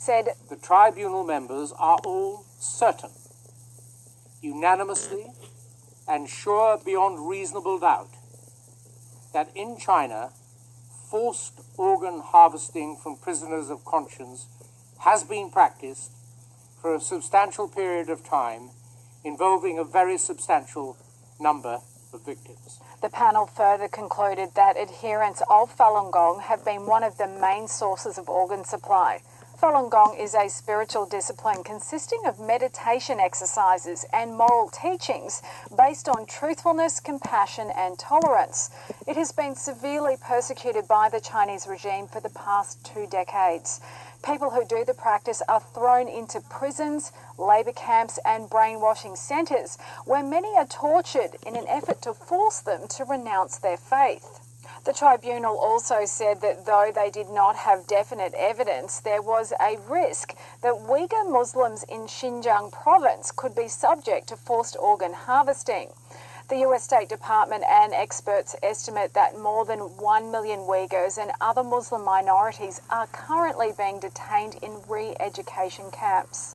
said the tribunal members are all certain, unanimously and sure beyond reasonable doubt, that in China, forced organ harvesting from prisoners of conscience has been practiced for a substantial period of time, involving a very substantial number of victims. The panel further concluded that adherents of Falun Gong have been one of the main sources of organ supply. Falun Gong is a spiritual discipline consisting of meditation exercises and moral teachings based on truthfulness, compassion and tolerance. It has been severely persecuted by the Chinese regime for the past 2 decades. People who do the practice are thrown into prisons, labour camps and brainwashing centres, where many are tortured in an effort to force them to renounce their faith. The tribunal also said that though they did not have definite evidence, there was a risk that Uyghur Muslims in Xinjiang province could be subject to forced organ harvesting. The US State Department and experts estimate that more than 1 million Uyghurs and other Muslim minorities are currently being detained in re-education camps.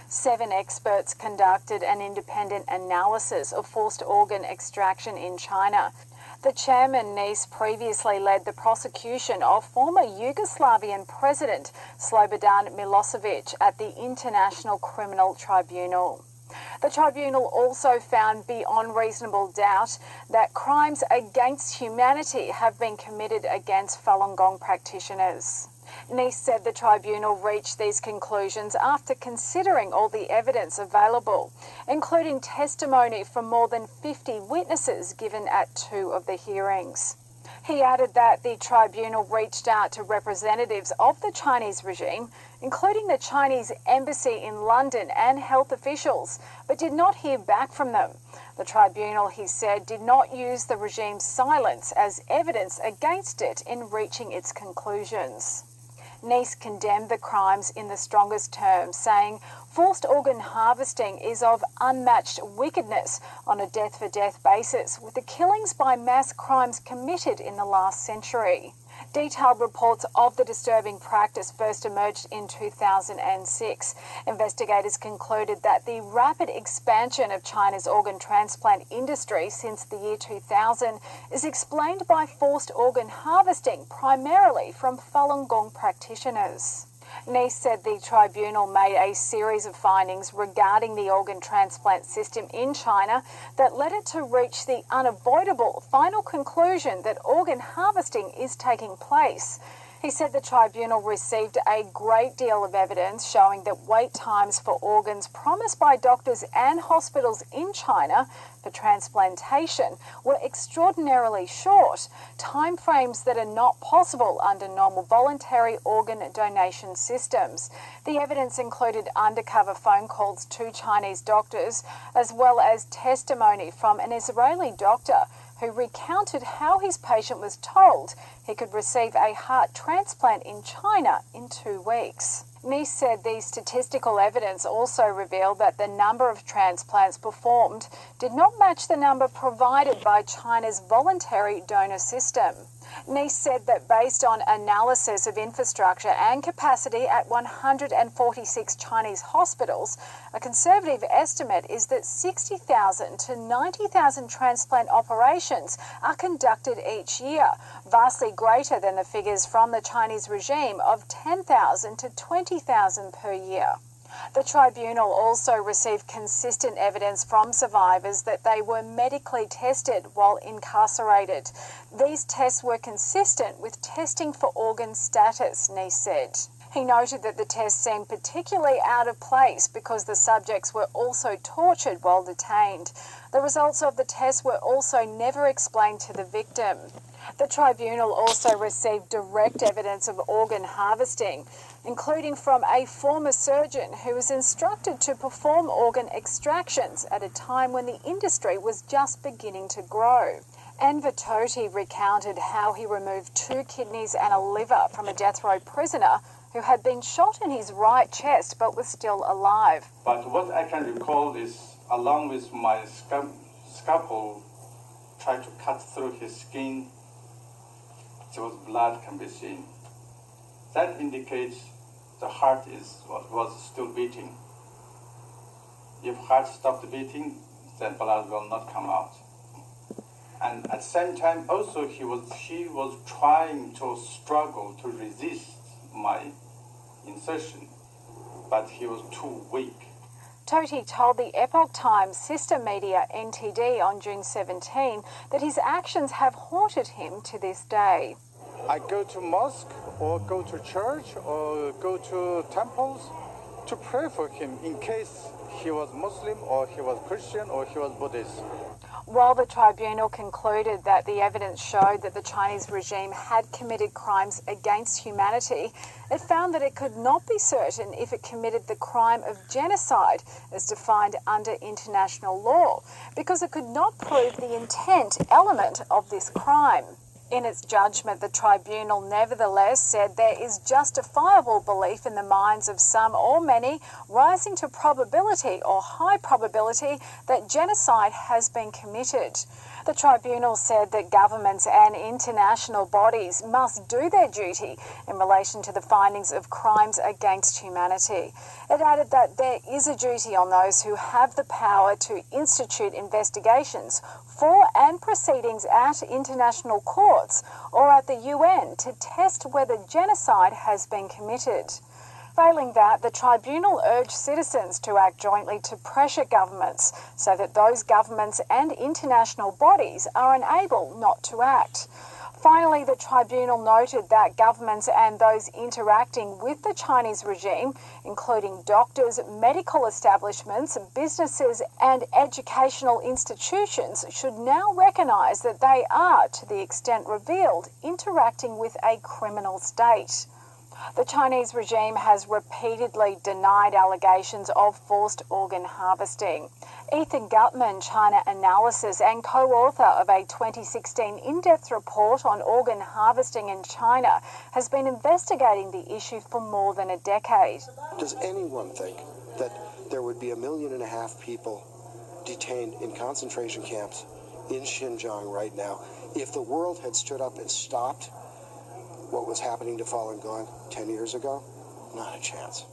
Seven experts conducted an independent analysis of forced organ extraction in China. The chairman, Nice, previously led the prosecution of former Yugoslavian President Slobodan Milosevic at the International Criminal Tribunal. The tribunal also found beyond reasonable doubt that crimes against humanity have been committed against Falun Gong practitioners. Nice said the tribunal reached these conclusions after considering all the evidence available, including testimony from more than 50 witnesses given at 2 of the hearings. He added that the tribunal reached out to representatives of the Chinese regime, including the Chinese embassy in London and health officials, but did not hear back from them. The tribunal, he said, did not use the regime's silence as evidence against it in reaching its conclusions. Nice condemned the crimes in the strongest terms, saying forced organ harvesting is of unmatched wickedness on a death-for-death basis, with the killings by mass crimes committed in the last century. Detailed reports of the disturbing practice first emerged in 2006. Investigators concluded that the rapid expansion of China's organ transplant industry since the year 2000 is explained by forced organ harvesting, primarily from Falun Gong practitioners. Nice said the tribunal made a series of findings regarding the organ transplant system in China that led it to reach the unavoidable final conclusion that organ harvesting is taking place. He said the tribunal received a great deal of evidence showing that wait times for organs promised by doctors and hospitals in China for transplantation were extraordinarily short, timeframes that are not possible under normal voluntary organ donation systems. The evidence included undercover phone calls to Chinese doctors, as well as testimony from an Israeli doctor who recounted how his patient was told he could receive a heart transplant in China in 2 weeks. Nice said the statistical evidence also revealed that the number of transplants performed did not match the number provided by China's voluntary donor system. Nice said that based on analysis of infrastructure and capacity at 146 Chinese hospitals, a conservative estimate is that 60,000 to 90,000 transplant operations are conducted each year, vastly greater than the figures from the Chinese regime of 10,000 to 20,000 per year. The tribunal also received consistent evidence from survivors that they were medically tested while incarcerated. These tests were consistent with testing for organ status, Nice said. He noted that the tests seemed particularly out of place because the subjects were also tortured while detained. The results of the tests were also never explained to the victim. The tribunal also received direct evidence of organ harvesting, including from a former surgeon who was instructed to perform organ extractions at a time when the industry was just beginning to grow. Enver Tohti recounted how he removed 2 kidneys and a liver from a death row prisoner who had been shot in his right chest but was still alive. But what I can recall is, along with my scalpel, tried to cut through his skin, there was blood can be seen. That indicates the heart was still beating. If heart stopped beating, then blood will not come out. And at the same time, also he was trying to struggle to resist my insertion, but he was too weak. Tohti told the Epoch Times sister media NTD on June 17 that his actions have haunted him to this day. I go to mosque or go to church or go to temples to pray for him in case he was Muslim or he was Christian or he was Buddhist. While the tribunal concluded that the evidence showed that the Chinese regime had committed crimes against humanity, it found that it could not be certain if it committed the crime of genocide as defined under international law, because it could not prove the intent element of this crime. In its judgment, the tribunal nevertheless said there is justifiable belief in the minds of some or many, rising to probability or high probability that genocide has been committed. The tribunal said that governments and international bodies must do their duty in relation to the findings of crimes against humanity. It added that there is a duty on those who have the power to institute investigations for and proceedings at international courts or at the UN to test whether genocide has been committed. Failing that, the tribunal urged citizens to act jointly to pressure governments so that those governments and international bodies are unable not to act. Finally, the tribunal noted that governments and those interacting with the Chinese regime, including doctors, medical establishments, businesses and educational institutions, should now recognise that they are, to the extent revealed, interacting with a criminal state. The Chinese regime has repeatedly denied allegations of forced organ harvesting. Ethan Gutman, China Analysis and co-author of a 2016 in-depth report on organ harvesting in China, has been investigating the issue for more than a decade. Does anyone think that there would be 1.5 million people detained in concentration camps in Xinjiang right now if the world had stood up and stopped what was happening to Falun Gong 10 years ago? Not a chance.